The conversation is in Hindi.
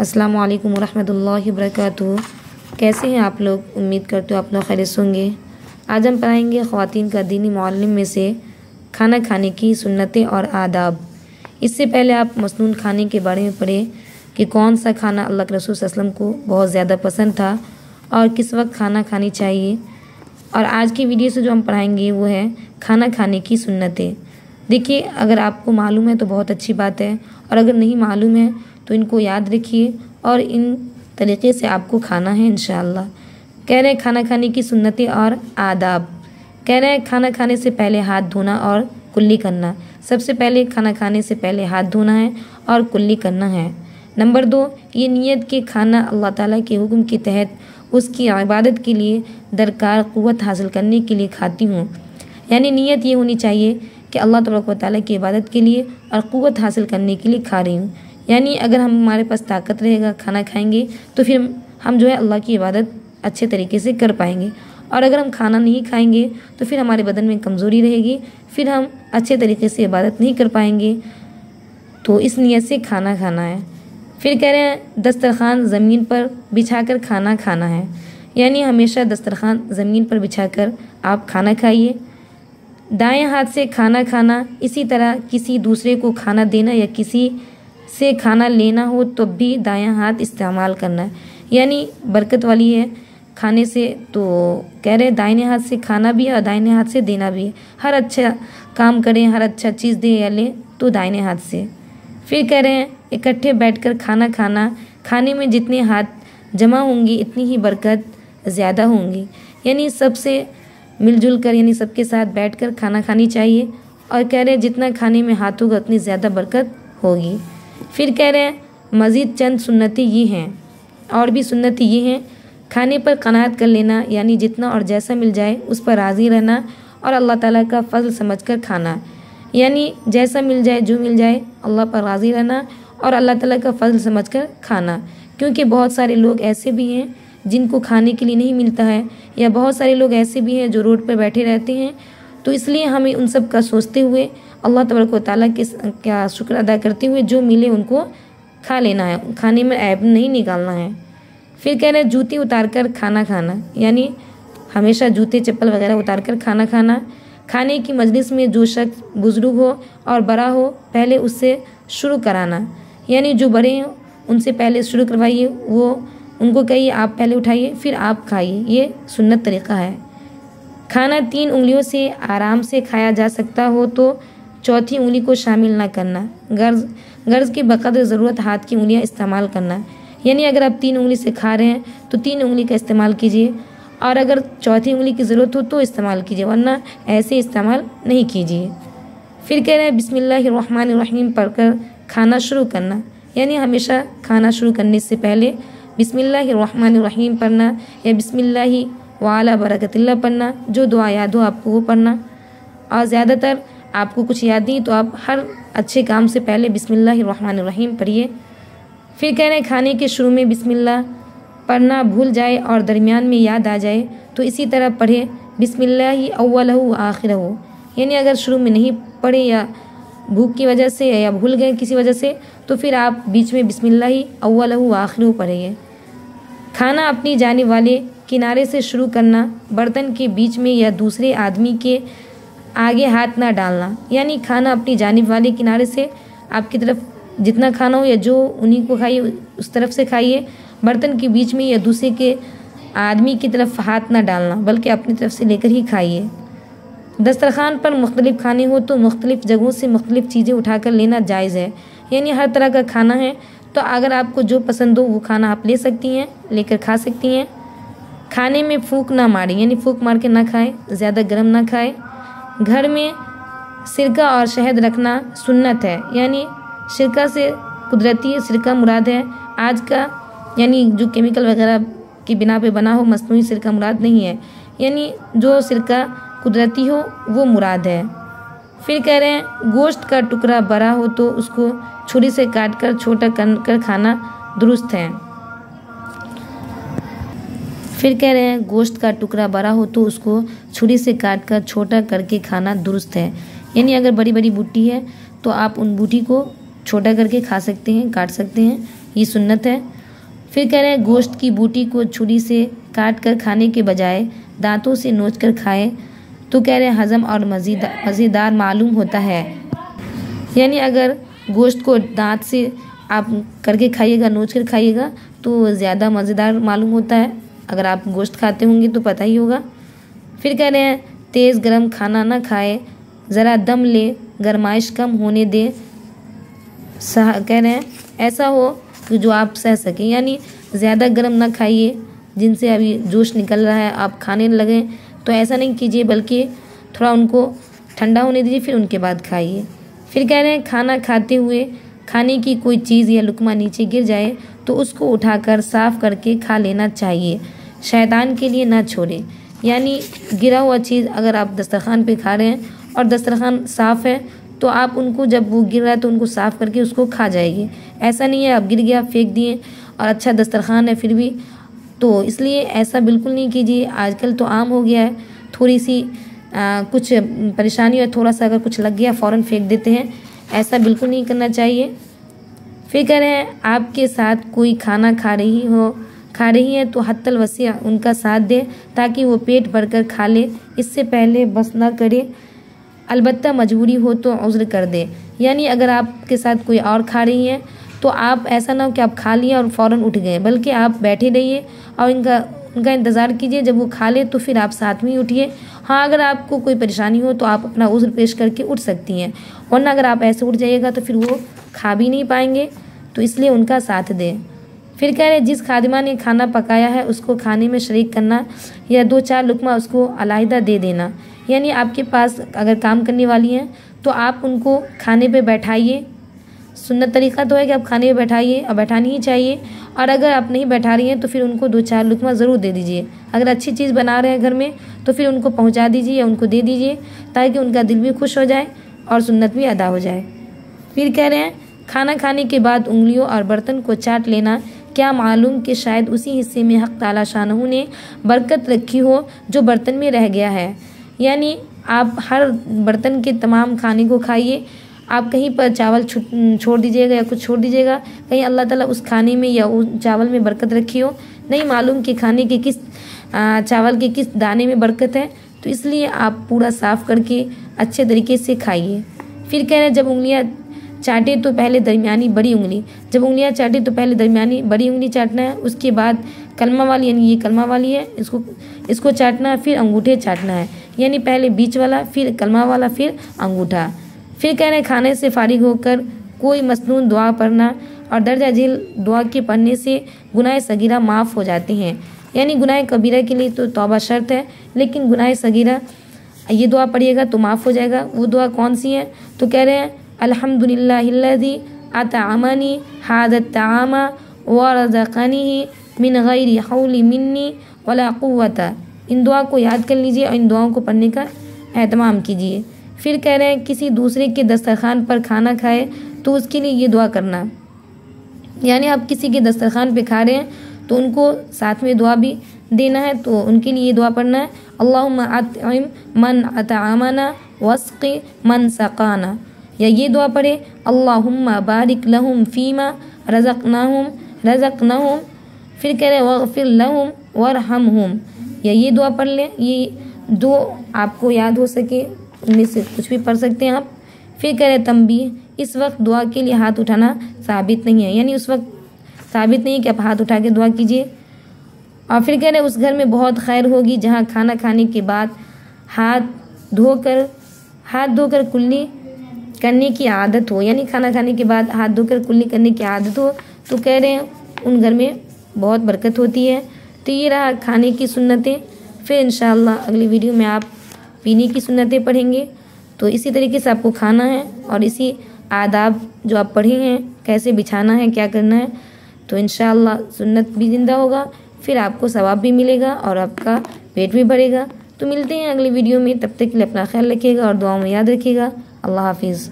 अस्सलामु अलैकुम वरहमतुल्लाहि वबरकातुहू। कैसे हैं आप लोग? उम्मीद करते हो आप लोग खैरियत होंगे। आज हम पढ़ाएंगे ख़वातीन का दीनी मुअल्लिम में से खाना खाने की सुन्नतें और आदाब। इससे पहले आप मसनून खाने के बारे में पढ़े कि कौन सा खाना अल्लाह के रसूल सल्लल्लाहु अलैहि वसल्लम को बहुत ज़्यादा पसंद था और किस वक्त खाना खानी चाहिए। और आज की वीडियो से जो हम पढ़ाएंगे वो है खाना खाने की सुन्नतें। देखिए, अगर आपको मालूम है तो बहुत अच्छी बात है, और अगर नहीं मालूम है तो इनको याद रखिए और इन तरीक़े से आपको खाना है इंशाअल्लाह। कह रहे हैं खाना खाने की सुन्नतें और आदाब। कह रहे हैं खाना खाने से पहले हाथ धोना और कुल्ली करना। सबसे पहले खाना खाने से पहले हाथ धोना है और कुल्ली करना है। नंबर 2, ये नियत के खाना अल्लाह ताला के हुक्म के तहत उसकी इबादत के लिए दरकार क़ुव्वत हासिल करने के लिए खाती हूँ। यानी नियत ये होनी चाहिए कि अल्लाह तबारक व तआला की इबादत के लिए और क़ुव्वत हासिल करने के लिए खा रही हूँ। यानी अगर हमारे पास ताकत रहेगा, खाना खाएंगे तो फिर हम जो है अल्लाह की इबादत अच्छे तरीके से कर पाएंगे। और अगर हम खाना नहीं खाएंगे तो फिर हमारे बदन में कमज़ोरी रहेगी, फिर हम अच्छे तरीके से इबादत नहीं कर पाएंगे। तो इस नियत से खाना खाना है। फिर कह रहे हैं दस्तरखान ज़मीन पर बिछाकर खाना खाना है। यानी हमेशा दस्तरखान ज़मीन पर बिछाकर आप खाना खाइए। दाएं हाथ से खाना खाना, इसी तरह किसी दूसरे को खाना देना या किसी से खाना लेना हो तो भी दायां हाथ इस्तेमाल करना है। यानी बरकत वाली है खाने से। तो कह रहे हैं दाहिने हाथ से खाना भी है और दाहिने हाथ से देना भी है। हर अच्छा काम करें, हर अच्छा चीज़ दें या लें तो दाहिने हाथ से। फिर कह रहे हैं इकट्ठे बैठकर खाना खाना। खाने में जितने हाथ जमा होंगी इतनी ही बरकत ज़्यादा होंगी। यानी सबसे मिलजुल कर, यानी सबके साथ बैठकर खाना खानी चाहिए। और कह रहे हैं जितना खाने में हाथ होगा उतनी ज़्यादा बरकत होगी। फिर कह रहे हैं मज़ीद चंद सुन्नतें ये हैं, और भी सुन्नतें ये हैं। खाने पर क़नाअत कर लेना, यानी जितना और जैसा मिल जाए उस पर राज़ी रहना और अल्लाह ताला का फ़ज़ल समझकर खाना। यानी जैसा मिल जाए, जो मिल जाए, अल्लाह पर राज़ी रहना और अल्लाह ताला का फ़ज़ल समझकर खाना। क्योंकि बहुत सारे लोग ऐसे भी हैं जिनको खाने के लिए नहीं मिलता है, या बहुत सारे लोग ऐसे भी हैं जो रोड पर बैठे रहते हैं। तो इसलिए हमें उन सब का सोचते हुए अल्लाह तबारक व तआला के क्या शुक्र अदा करते हुए जो मिले उनको खा लेना है, खाने में ऐब नहीं निकालना है। फिर कह रहे हैं जूते उतार कर खाना खाना। यानी हमेशा जूते चप्पल वगैरह उतार कर खाना खाना। खाने की मजलिस में जो शख्स बुज़ुर्ग हो और बड़ा हो पहले उससे शुरू कराना। यानी जो बड़े हैं उनसे पहले शुरू करवाइए, वो उनको कहिए आप पहले उठाइए फिर आप खाइए। ये सुन्नत तरीक़ा है। खाना 3 उंगलियों से आराम से खाया जा सकता हो तो चौथी उंगली को शामिल ना करना। गर्ज़ के बक़द्र ज़रूरत हाथ की उंगलियां इस्तेमाल करना। यानी अगर आप 3 उंगली से खा रहे हैं तो 3 उंगली का इस्तेमाल कीजिए, और अगर चौथी उंगली की ज़रूरत हो तो इस्तेमाल कीजिए, वरना ऐसे इस्तेमाल नहीं कीजिए। फिर कह रहे हैं बिस्मिल्लाहिर्रहमानिर्रहीम पढ़कर खाना शुरू करना। यानी हमेशा खाना शुरू करने से पहले बिस्मिल्लाहिर्रहमानिर्रहीम पढ़ना या बिस्मिल्लाहि व अला बरकतिल्लाह पढ़ना। जो दुआ याद हो आपको वो पढ़ना। और ज़्यादातर आपको कुछ याद नहीं तो आप हर अच्छे काम से पहले बिस्मिल्लाहिर्रहमानिर्रहीम पढ़िए। फिर कह रहे हैं खाने के शुरू में बिस्मिल्लाह पढ़ना भूल जाए और दरमियान में याद आ जाए तो इसी तरह पढ़े बिस्मिल्लाहि अव्वलहु व आखिरहु। यानी अगर शुरू में नहीं पढ़े या भूख की वजह से या भूल गए किसी वजह से तो फिर आप बीच में बिस्मिल्लाहि अव्वलहु व आखिरहु पढ़िए। खाना अपनी जानिब वाले किनारे से शुरू करना। बर्तन के बीच में या दूसरे आदमी के आगे हाथ ना डालना। यानी खाना अपनी जानिब वाले किनारे से आपकी तरफ जितना खाना हो या जो उन्हीं को खाइए उस तरफ से खाइए। बर्तन के बीच में या दूसरे के आदमी की तरफ हाथ ना डालना, बल्कि अपनी तरफ से लेकर ही खाइए। दस्तरखान पर मुख्तलिफ खाने हो तो मुख्तलिफ जगहों से मुख्तलिफ चीज़ें उठाकर लेना जायज़ है। यानी हर तरह का खाना है तो अगर आपको जो पसंद हो वो खाना आप ले सकती हैं, लेकर खा सकती हैं। खाने में फूंक ना मारें, यानी फूंक मार के ना खाएं, ज़्यादा गर्म ना खाएं। घर में सिरका और शहद रखना सुन्नत है। यानी सिरका से कुदरती सिरका मुराद है, आज का यानी जो केमिकल वगैरह की बिना पे बना हो मसनूई सिरका मुराद नहीं है। यानी जो सिरका कुदरती हो वो मुराद है। फिर कह रहे हैं गोश्त का टुकड़ा बड़ा हो तो उसको छुरी से काट कर छोटा कर खाना दुरुस्त है। फिर कह रहे हैं गोश्त का टुकड़ा बड़ा हो तो उसको छुरी से काट कर छोटा करके खाना दुरुस्त है। यानी अगर बड़ी बड़ी बूटी है तो आप उन बूटी को छोटा करके खा सकते हैं, काट सकते हैं, ये सुन्नत है। फिर कह रहे हैं गोश्त की बूटी को छुरी से काट कर खाने के बजाय दांतों से नोच कर खाएं तो कह रहे हैं हज़म और मज़ेदार मालूम होता है। यानी अगर गोश्त को दांत से आप करके खाइएगा, नोच कर खाइएगा तो ज़्यादा मज़ेदार मालूम होता है। अगर आप गोश्त खाते होंगे तो पता ही होगा। फिर कह रहे हैं तेज़ गरम खाना ना खाए, ज़रा दम ले, गरमाइश कम होने दे। कह रहे हैं ऐसा हो कि जो आप सह सकें, यानी ज़्यादा गरम ना खाइए जिनसे अभी जोश निकल रहा है आप खाने लगें, तो ऐसा नहीं कीजिए, बल्कि थोड़ा उनको ठंडा होने दीजिए फिर उनके बाद खाइए। फिर कह रहे हैं खाना खाते हुए खाने की कोई चीज़ या लुकमा नीचे गिर जाए तो उसको उठाकर साफ़ करके खा लेना चाहिए, शैतान के लिए ना छोड़ें। यानी गिरा हुआ चीज़ अगर आप दस्तरखान पे खा रहे हैं और दस्तरखान साफ़ है तो आप उनको जब वो गिर रहा है तो उनको साफ़ करके उसको खा जाइए। ऐसा नहीं है आप गिर गया फेंक दिए और अच्छा दस्तरखान है फिर भी, तो इसलिए ऐसा बिल्कुल नहीं कीजिए। आजकल तो आम हो गया है, थोड़ी सी कुछ परेशानी और थोड़ा सा अगर कुछ लग गया फ़ौरन फेंक देते हैं, ऐसा बिल्कुल नहीं करना चाहिए। फिर कह रहे हैं आपके साथ कोई खाना खा रही है तो हत्तल वसिया उनका साथ दे ताकि वो पेट भरकर खा ले, इससे पहले बस ना करे, अलबत्ता मजबूरी हो तो उज़्र कर दे। यानी अगर आपके साथ कोई और खा रही है तो आप ऐसा ना हो कि आप खा लिए और फ़ौरन उठ गए, बल्कि आप बैठे रहिए और उनका इंतज़ार कीजिए। जब वो खा ले तो फिर आप साथ में ही उठिए। हाँ, अगर आपको कोई परेशानी हो तो आप अपना उज़्र पेश करके उठ सकती हैं, वरना अगर आप ऐसे उठ जाइएगा तो फिर वो खा भी नहीं पाएंगे, तो इसलिए उनका साथ दें। फिर कह रहे जिस खादिमा ने खाना पकाया है उसको खाने में शरीक करना या 2-4 लुकमा उसको अलहदा दे देना। यानी आपके पास अगर काम करने वाली हैं तो आप उनको खाने पे बैठाइए। सुन्नत तरीक़ा तो है कि आप खाने पे बैठाइए और बैठानी ही चाहिए, और अगर आप नहीं बैठा रही हैं तो फिर उनको 2-4 लुकमा ज़रूर दे दीजिए। अगर अच्छी चीज़ बना रहे हैं घर में तो फिर उनको पहुँचा दीजिए या उनको दे दीजिए, ताकि उनका दिल भी खुश हो जाए और सुन्नत भी अदा हो जाए। फिर कह रहे हैं खाना खाने के बाद उंगलियों और बर्तन को चाट लेना, क्या मालूम कि शायद उसी हिस्से में हक़ ताला शानहू ने बरकत रखी हो जो बर्तन में रह गया है। यानी आप हर बर्तन के तमाम खाने को खाइए, आप कहीं पर चावल छोड़ दीजिएगा या कुछ छोड़ दीजिएगा, कहीं अल्लाह ताला उस खाने में या उस चावल में बरकत रखी हो, नहीं मालूम कि खाने के किस चावल के किस दाने में बरकत है, तो इसलिए आप पूरा साफ़ करके अच्छे तरीके से खाइए। फिर कह रहे हैं जब उंगलियां चाटे तो पहले दरमियानी बड़ी उंगली, जब उंगलियां चाटे तो पहले दरमियानी बड़ी उंगली चाटना है, उसके बाद कलमा वाली, यानी ये कलमा वाली है, इसको चाटना है, फिर अंगूठे चाटना है, यानी पहले बीच वाला, फिर कलमा वाला, फिर अंगूठा। फिर कह रहे हैं खाने से फारिग होकर कोई मसनून दुआ पढ़ना और दर्जा झील दुआ के पढ़ने से गुनाह सगीरा माफ़ हो जाते हैं। यानी गुनाह कबीरा के लिए तो तौबा शर्त है, लेकिन गुनाह सगीरा ये दुआ पढ़िएगा तो माफ़ हो जाएगा। वो दुआ कौन सी है? तो कह रहे हैं अल्हम्दुलिल्लाहिल्लज़ी अतअमनी हादत तआमा व रज़क़नी मिन गैरि हौली मिन्नी वला कुव्वता। इन दुआ को याद कर लीजिए और इन दुआओं को पढ़ने का एहतमाम कीजिए। फिर कह रहे हैं किसी दूसरे के दस्तरखान पर खाना खाए तो उसके लिए ये दुआ करना, यानी आप किसी के दस्तरखान पे खा रहे हैं तो उनको साथ में दुआ भी देना है, तो उनके लिए ये दुआ पढ़ना है अल्लाहुम्मा अतइम मन अतआमना वस्क़ि मन सक़ाना, या ये दुआ पढ़े अल्लाहुम्मा बारिक लहुम फ़ीमा रज़क़नाहुम। फिर कह रहे वग़फ़िर लहुम वरहमहुम, या ये दुआ पढ़ लें। ये दो आपको याद हो सके उनमें से कुछ भी पढ़ सकते हैं आप। फिर कह रहे तंबीह, इस वक्त दुआ के लिए हाथ उठाना साबित नहीं है, यानी उस वक्त साबित नहीं है कि आप हाथ उठा के दुआ कीजिए। और फिर कह रहे उस घर में बहुत खैर होगी जहाँ खाना खाने के बाद हाथ धोकर कुल्ली करने की आदत हो, यानी खाना खाने के बाद हाथ धोकर कुल्ली करने की आदत हो, तो कह रहे हैं उन घर में बहुत बरकत होती है। तो ये रहा खाने की सुन्नतें। फिर इंशाअल्लाह अगली वीडियो में आप पीने की सुन्नतें पढ़ेंगे। तो इसी तरीके से आपको खाना है और इसी आदाब जो आप पढ़े हैं कैसे बिछाना है, क्या करना है, तो इंशाअल्लाह सुन्नत भी ज़िंदा होगा, फिर आपको सवाब भी मिलेगा और आपका पेट भी भरेगा। तो मिलते हैं अगली वीडियो में, तब तक के लिए अपना ख्याल रखिएगा और दुआओं में याद रखिएगा। अल्लाह हाफिज़।